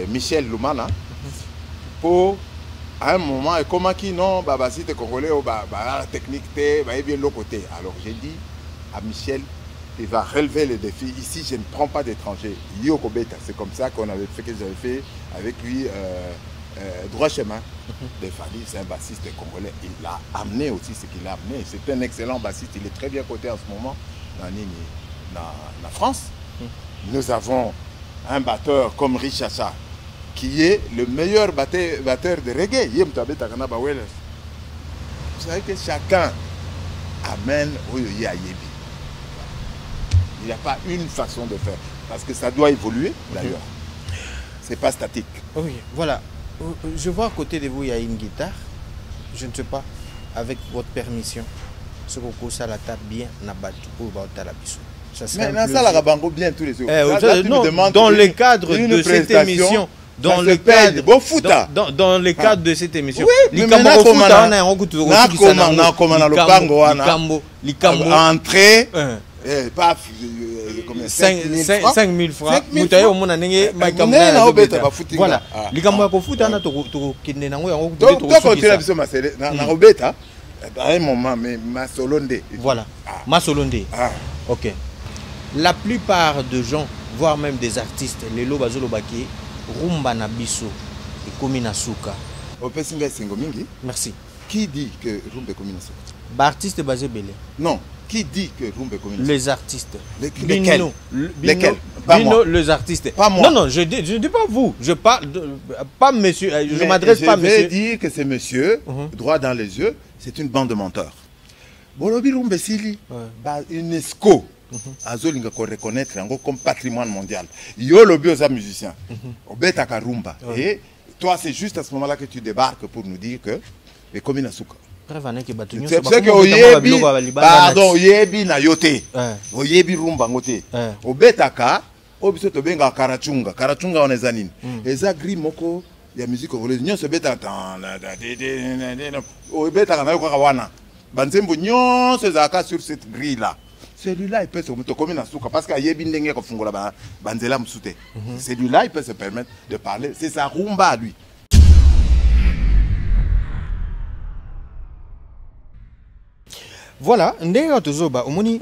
Michel Lumana, pour à un moment, et comment qui non, bassiste Congolais, la technique, bien l'autre côté. Alors j'ai dit à Michel, il va relever le défi. Ici, je ne prends pas d'étrangers. Yoko Beta, c'est comme ça qu'on avait fait, que j'avais fait avec lui droit chemin. De Fali, c'est un bassiste congolais. Il l'a amené aussi ce qu'il a amené. C'est un excellent bassiste. Il est très bien coté en ce moment dans France. Nous avons un batteur comme Richacha, qui est le meilleur batteur de reggae. Vous savez que chacun amène au Yayebi. Il n'y a pas une façon de faire. Parce que ça doit évoluer, d'ailleurs. C'est pas statique. Oui, voilà. Je vois à côté de vous, il y a une guitare. Je ne sais pas, avec votre permission, ce que ça la tape bien, n'a pas tout la biso. Mais ça la rabango bien tous les jours. Non, dans le cadre de cette émission. Dans le cadre de cette émission, oui, mais entrée, pas 5 000 francs. Voilà. À un moment, mais Masolonde. Voilà. Masolonde. Ok. La plupart de gens, voire même des artistes, les Lobazolo Baki, Rumba Nabiso et Komina Souka. Merci. Qui dit que Rumba est Komina Souka? Artiste basé Belé. Non. Qui dit que Rumba est Komina Souka? Les artistes. Lesquels? Lesquels? Les artistes. Pas moi. Non, je dis pas vous. Je parle pas monsieur. Je m'adresse pas à monsieur. Je vais dire que c'est monsieur, droit dans les yeux, c'est une bande de menteurs. Bolobi Rumba Sili, UNESCO. Azolinga ko reconnaître comme patrimoine mondial. Yo lobi aux musiciens. Obeta Karumba. Et toi, c'est juste à ce moment-là que tu débarques pour nous dire que les communes à Souka. C'est que Oyebi, pardon, Oyebi na yote. Oyebi Rumba ngote. Obeta ka, obiso to benga Karachunga. Karachunga on est anine. Eza gris moko ya musique congolaise. Nyo se beta Obeta kana yo kwa wana. Banzembo nyo se zaka sur cette grille là. Celui-là, il peut se mettre comme une souka parce qu'il y a des gens qui font la banzela msoute. Celui-là, il peut se permettre de parler. C'est sa rumba à lui. Voilà, ndenge tozoba omoni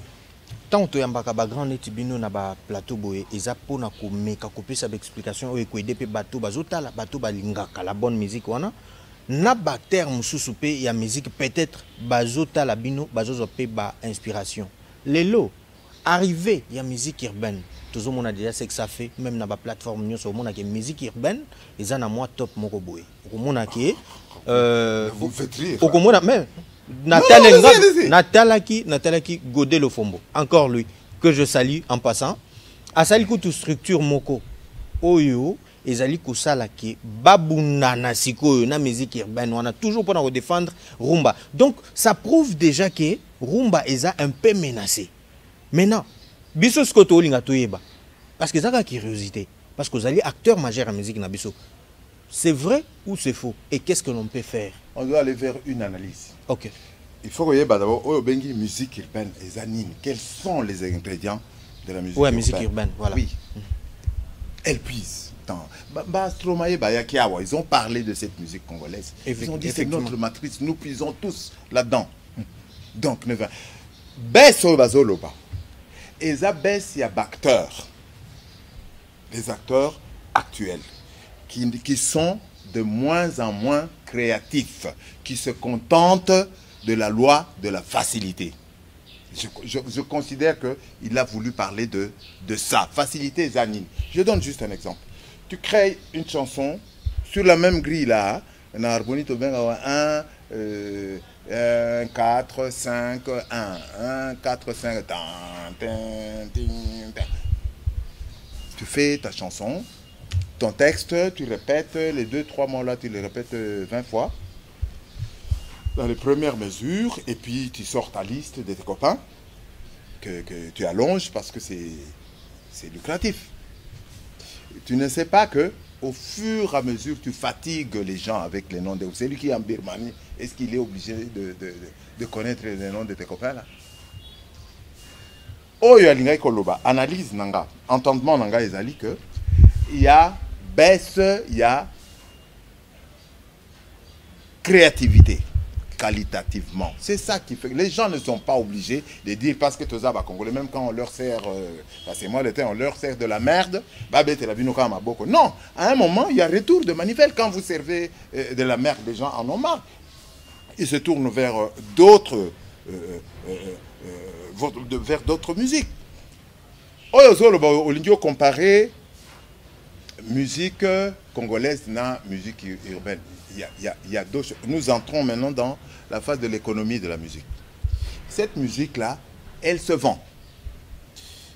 tant to yambaka ba grand netibino na ba plateau boye eza pona ko meka ko pesa ba explication o ekoide pe bato bazotala bato balingaka la bonne musique wana na ba terme susu pe ya musique peut-être bazotala bino bazozo pe ba inspiration. Lelo, arrivé, il y a musique urbaine. Tout le monde a déjà ce que ça fait, même dans la plateforme, il y a musique urbaine, et ça, moi, top, mon robot. Vous faites rire. Même, Natalaki Godé le Fombo, encore lui, que je salue en passant. A sali toute structure moko, oyo, et zali kusala ki babuna na siko na musique urbaine, on a toujours pour défendre Rumba. Donc, ça prouve déjà que Rumba est un peu menacé. Maintenant, biso skoto linga toyeba. Parce que ça a curiosité. Parce que vous allez acteur majeur en musique na biso. C'est vrai ou c'est faux? Et qu'est-ce que l'on peut faire? On doit aller vers une analyse. Ok. Il faut que d'abord, au Bengi musique urbaine et anime. Quels sont les ingrédients de la musique urbaine? Oui, musique urbaine, voilà. Oui. Elle puise. Ils ont parlé de cette musique congolaise. Ils ont dit c'est notre matrice, nous puisons tous là-dedans. Donc, baisse au bazoloba. Et ça baisse, il y a les acteurs actuels qui sont de moins en moins créatifs, qui se contentent de la loi de la facilité. Je considère qu'il a voulu parler de ça, facilité Zanine. Je donne juste un exemple. Tu crées une chanson sur la même grille là, un harmonite 1, 4, 5, 1, 4, 5, tu fais ta chanson, ton texte, tu répètes les 2-3 mots là, tu les répètes 20 fois dans les premières mesures, et puis tu sors ta liste de tes copains que tu allonges parce que c'est lucratif. Tu ne sais pas que au fur et à mesure, tu fatigues les gens avec les noms de... Celui qui est en Birmanie, est-ce qu'il est obligé de connaître les noms de tes copains là? Oyo alingai koloba, analyse nanga, entendement nanga ezali que il y a baisse, il y a créativité qualitativement. C'est ça qui fait que les gens ne sont pas obligés de dire parce que tous les Congolais, même quand on leur sert, parce que moi le temps on leur sert de la merde, non, à un moment il y a retour de manivelle. Quand vous servez de la merde, les gens en ont marre. Ils se tournent vers d'autres musiques. Au comparer musique congolaise na musique urbaine. Il y a d'autres choses. Nous entrons maintenant dans la phase de l'économie de la musique. Cette musique-là, elle se vend.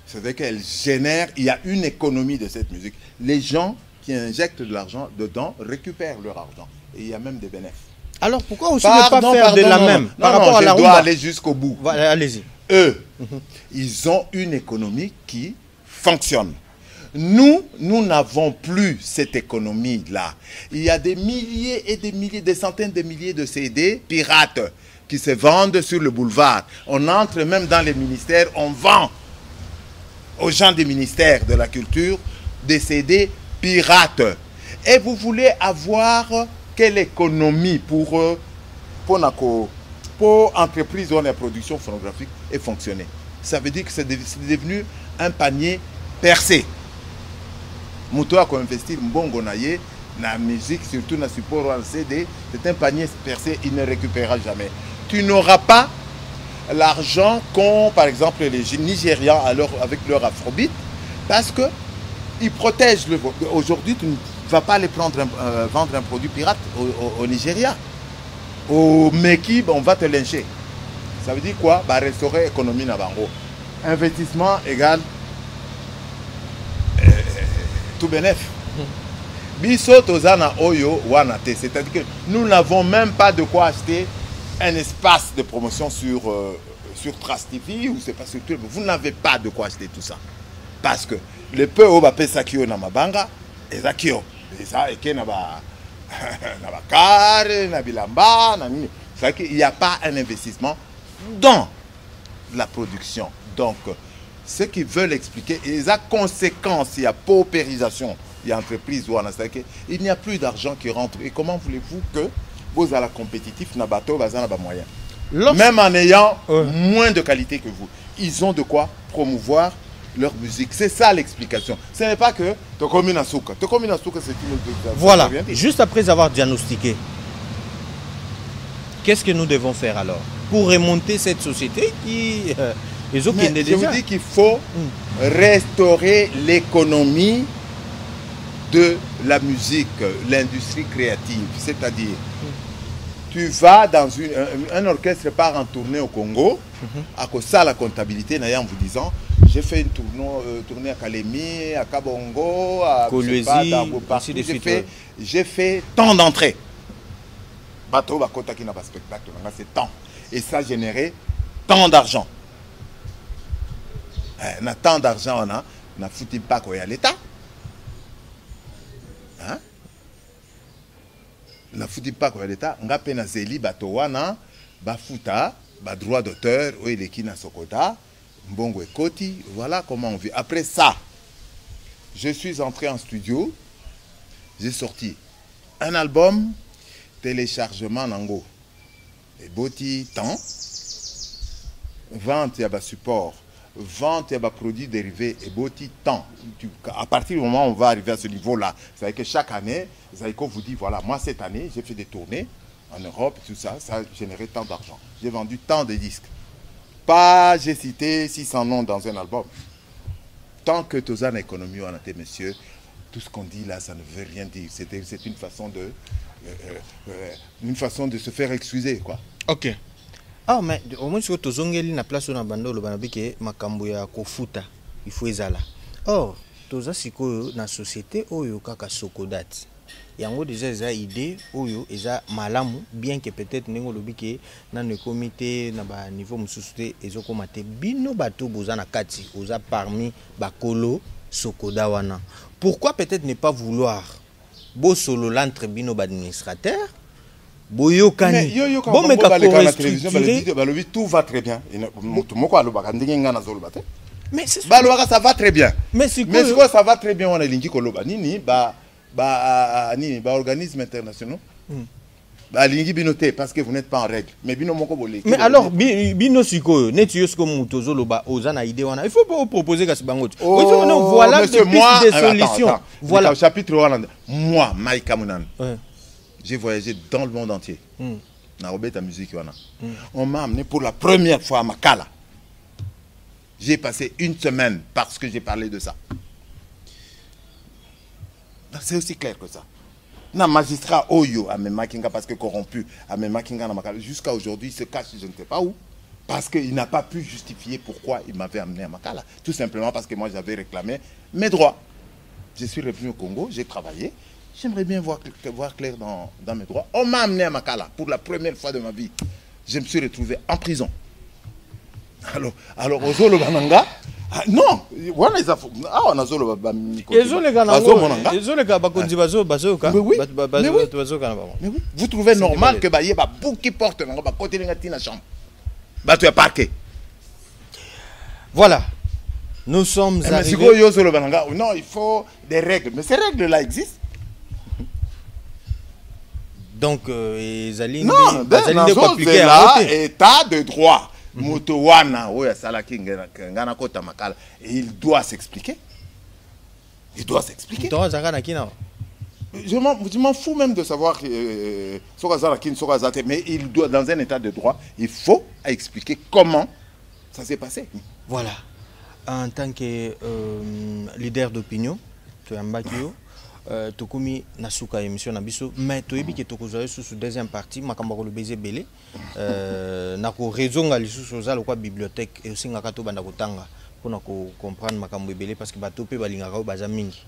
C'est-à-dire qu'elle génère, il y a une économie de cette musique. Les gens qui injectent de l'argent dedans récupèrent leur argent. Et il y a même des bénéfices. Alors pourquoi aussi ne pas faire de la même par rapport à la rumba? Je dois aller jusqu'au bout. Voilà, allez-y. Eux, ils ont une économie qui fonctionne. Nous n'avons plus cette économie-là. Il y a des milliers et des milliers, des centaines de milliers de CD pirates qui se vendent sur le boulevard. On entre même dans les ministères, on vend aux gens des ministères de la culture des CD pirates. Et vous voulez avoir quelle économie pour entreprise ou la production phonographique et fonctionner? Ça veut dire que c'est devenu un panier percé. Mouto a investir mbongo na ye na musique, surtout na support en CD, c'est un panier percé, il ne récupérera jamais. Tu n'auras pas l'argent qu'ont par exemple les Nigérians avec leur afrobeat, parce que ils protègent le. Aujourd'hui, tu ne vas pas les prendre vendre un produit pirate au Nigeria. Au Meki, on va te lyncher. Ça veut dire quoi? Bah, restaurer économie na bango. Investissement égale tout bénéf. Biso tozana oyo wanate, c'est-à-dire que nous n'avons même pas de quoi acheter un espace de promotion sur Trace TV ou c'est pas sur tout. Vous n'avez pas de quoi acheter tout ça. Parce que le peu au bapé sakio na mabanga, ezakio. Et ça et na ba na bakare, na bilamba, na nini. C'est qu'il n'y a pas un investissement dans la production. Donc ce qu'ils veulent expliquer, et les conséquences, il y a paupérisation, il y a entreprise ou il n'y a plus d'argent qui rentre. Et comment voulez-vous que vous allez la compétitif na bateau, bazana ba moyen. Même en ayant moins de qualité que vous, ils ont de quoi promouvoir leur musique. C'est ça l'explication. Ce n'est pas que Tokomi Nasuka. Tokomi Nasuka, c'est une. Voilà. Juste après avoir diagnostiqué, qu'est-ce que nous devons faire alors pour remonter cette société qui je vous dis qu'il faut restaurer l'économie de la musique, l'industrie créative. C'est-à-dire, tu vas dans un orchestre part en tournée au Congo, à cause ça la comptabilité, en vous disant, j'ai fait une tournée à Kalemi, à Kabongo, à Kolwezi, j'ai fait tant d'entrées. Bateau, Bakota qui n'a pas de spectacle, c'est tant. Et ça générait tant d'argent. On a tant d'argent, on a foutu pas quoi à l'État. Hein? On a foutu pas quoi à l'État. On a peine à zeli batowana, bafuta, ba droit d'auteur, ou il est qui na sokota, mbongo et koti. Voilà comment on vit. Après ça, je suis entré en studio, j'ai sorti un album, téléchargement nango, et boti temps, vente et support. Vente et produits dérivés et boti temps. À partir du moment où on va arriver à ce niveau-là, c'est que chaque année, Zaïko vous dit, voilà, moi cette année, j'ai fait des tournées en Europe, tout ça, ça a généré tant d'argent. J'ai vendu tant de disques. Pas, j'ai cité 600 noms dans un album. Tant que tu as une économie, on a été, messieurs, tout ce qu'on dit là, ça ne veut rien dire. C'est une façon de se faire excuser, quoi. Ok. Ah, mais au moins, si tu as une place dans le bando, il faut ezala. Or, tu as une société où il y a Sokodat. Il y a déjà une idée où il y a malamu, bien que peut-être dans le comité, dans le niveau de société, il y a bino bato bozana kati, oza parmi bakolo Sokoda wana. Pourquoi peut-être ne pas vouloir bo solo l'entre bino administrateur? Mais tout va très bien. Mais c'est Balwaka, ça va très bien. Mais c'est Mais quoi ça va très bien, on a linki koloba. Nini, organismes internationaux. Bah, lingi binoté, parce que vous n'êtes pas en règle. Mais bino moko bolé. Mais alors, bino siko, netiyo siko mutozo loba ozana idée wana. Il faut pas proposer kasi bangot. Voilà des pistes de solutions. Voilà. Au chapitre 1, moi, Mike Mounan, j'ai voyagé dans le monde entier. Na ta musique wana. On m'a amené pour la première fois à Makala. J'ai passé une semaine parce que j'ai parlé de ça. C'est aussi clair que ça. Non, magistrat Oyo à Makinga parce que corrompu à Makinga jusqu'à aujourd'hui il se cache je ne sais pas où parce qu'il n'a pas pu justifier pourquoi il m'avait amené à Makala. Tout simplement parce que moi j'avais réclamé mes droits. Je suis revenu au Congo, j'ai travaillé. J'aimerais bien voir clair dans mes droits. On m'a amené à Makala pour la première fois de ma vie. Je me suis retrouvé en prison. Alors Ozolo Bananga. Non, on a zolo vous trouvez normal que baye ba bouki porte na ba côté ngati na chambre. Ba tu es parqué. Voilà. Nous sommes arrivés. Non, il faut des règles, mais ces règles là existent. Donc Zaline non, compliqué là état de droit. Motowana, il doit s'expliquer. Il doit s'expliquer. Je m'en fous même de savoir mais il doit, dans un état de droit, il faut expliquer comment ça s'est passé. Voilà. En tant que leader d'opinion, tu es un bakio. Tokumi nasuka émission na biso mais toyebi ke tokozala sous deuxième partie makamba ko le baiser belé na ko rezonga lisusu za lokwa bibliothèque et aussi ngaka to banda kotanga pona ko comprendre makambo belé parce que bato pe balingaka baza mingi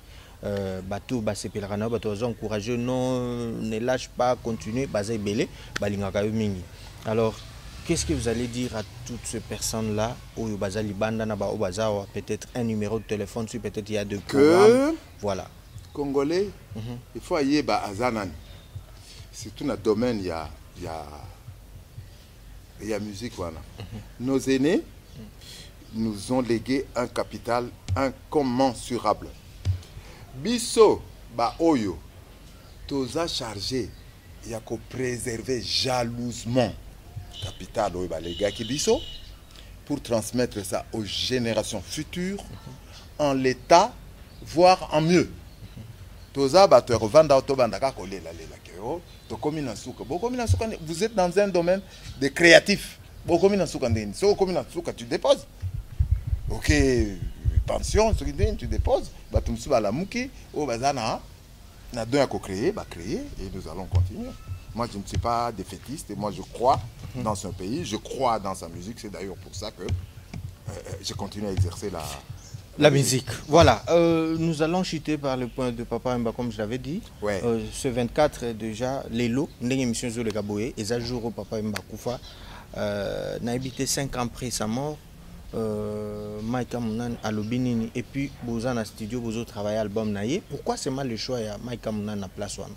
bato basepelaka na bato bazo encourager non ne lâche pas continuer baza belé balingaka mingi. Alors qu'est-ce que vous allez dire à toutes ces personnes là où baza libanda na ba baza peut-être un numéro de téléphone si peut-être il y a de programmes voilà. Congolais, il faut aller à Zanan. C'est tout notre domaine, il y a musique. Voilà. Nos aînés nous ont légué un capital incommensurable. Bisso, ba oyo, toza chargé, il y a qu'à préserver jalousement capital oyo ba légué qui bisso pour transmettre ça aux générations futures en l'état, voire en mieux. Vous êtes dans un domaine de créatif. Tu déposes. Ok, pension, tu déposes. Créer, et nous allons continuer. Moi, je ne suis pas défaitiste et moi, je crois dans ce pays, je crois dans sa musique. C'est d'ailleurs pour ça que je continue à exercer la musique. Voilà, nous allons chuter par le point de Papa Wemba comme je l'avais dit. Ouais. Ce 24 déjà, les lots, une émission sur le Gaboé, et ça jour au Papa Wemba Koufa, n'a habité 5 ans après sa mort. Mike Mounan à l'Obinini et puis Bozan à studio, Bozo travaille album naïe. Pourquoi c'est mal le choix à Mike Mounan à place wana?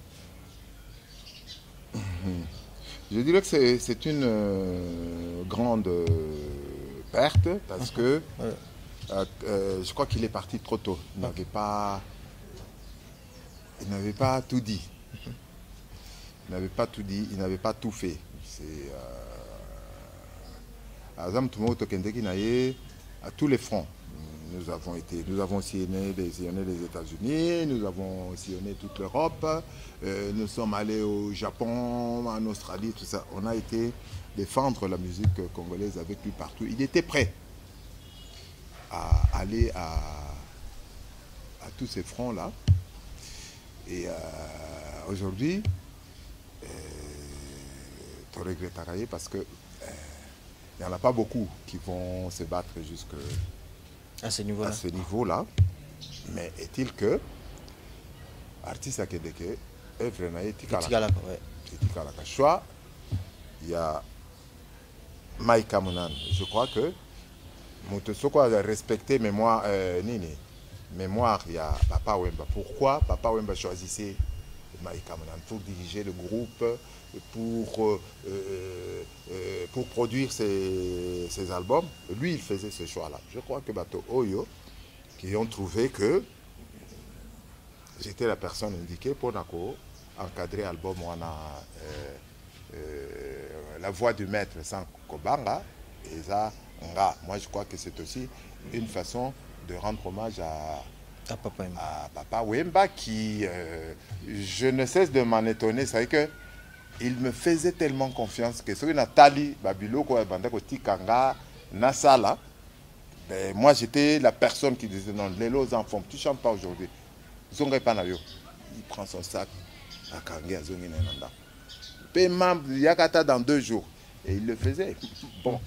Je dirais que c'est une grande perte parce que je crois qu'il est parti trop tôt. Il n'avait pas tout dit. Il n'avait pas tout dit, il n'avait pas tout fait. C'est à tous les fronts. Nous avons sillonné les États-Unis, nous avons sillonné toute l'Europe, nous sommes allés au Japon, en Australie, tout ça. On a été défendre la musique congolaise avec lui partout. Il était prêt à aller à tous ces fronts-là. Et aujourd'hui, tu regrettes parce que il n'y en a pas beaucoup qui vont se battre jusqu'à ce niveau-là. Mais est-il que artiste à Kedeke, œuvre naïe, choix, il y a Mike Mounan. Je crois que Moutesoko a respecté mémoire, il y a Papa Wemba. Pourquoi Papa Wemba choisissait Mike Amunan pour diriger le groupe, pour produire ses albums. Lui, il faisait ce choix-là. Je crois que Bato Oyo, qui ont trouvé que j'étais la personne indiquée pour encadrer l'album La Voix du Maître sans Kobanga. Et ça, moi je crois que c'est aussi une façon de rendre hommage à Papa Wemba qui, je ne cesse de m'en étonner, c'est vrai que il me faisait tellement confiance que sur Nathalie Babilo, Tikanga, Nasala, ben, moi j'étais la personne qui disait non, les enfants, tu ne chantes pas aujourd'hui. Il prend son sac à Kangé à Zonginenanda. Paiement Yakata dans 2 jours. Et il le faisait. Bon,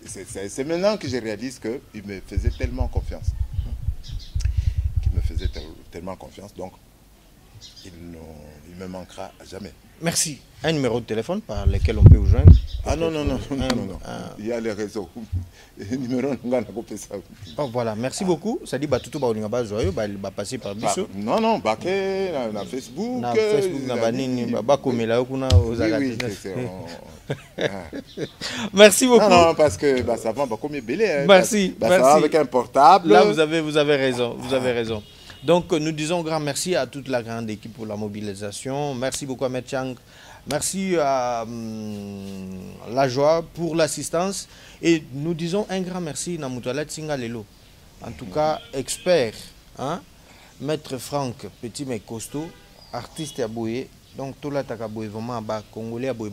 c'est maintenant que je réalise qu'il me faisait tellement confiance. Tellement confiance, donc il me manquera à jamais. Merci. Un numéro de téléphone par lequel on peut vous joindre? Ah non. Il y a les réseaux. Oh, voilà, merci beaucoup. Ça dit Batutu Baolingaba Joyeux, il va passer par Bissot. Non, Baké, na Facebook. Na Facebook, na Banini, Bakomela, Okuna, aux oui, merci beaucoup. Non, parce que ça va comme belé. Merci. Ça va avec un portable. Là, vous avez raison. Vous avez raison. Donc, nous disons grand merci à toute la grande équipe pour la mobilisation. Merci beaucoup à Metchang. Merci à La Joie pour l'assistance. Et nous disons un grand merci à Moutalet Singalelo. En tout cas, expert, hein? Maître Franck, petit mais costaud, artiste à Boye. Donc, tout là, Takaboye, vraiment, Congolais à Boye,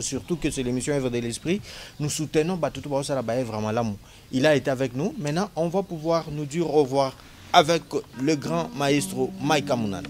surtout que c'est l'émission Œuvre de l'Esprit. Nous soutenons tout vraiment l'amour. Il a été avec nous. Maintenant, on va pouvoir nous dire au revoir avec le grand maestro Mike Amunan.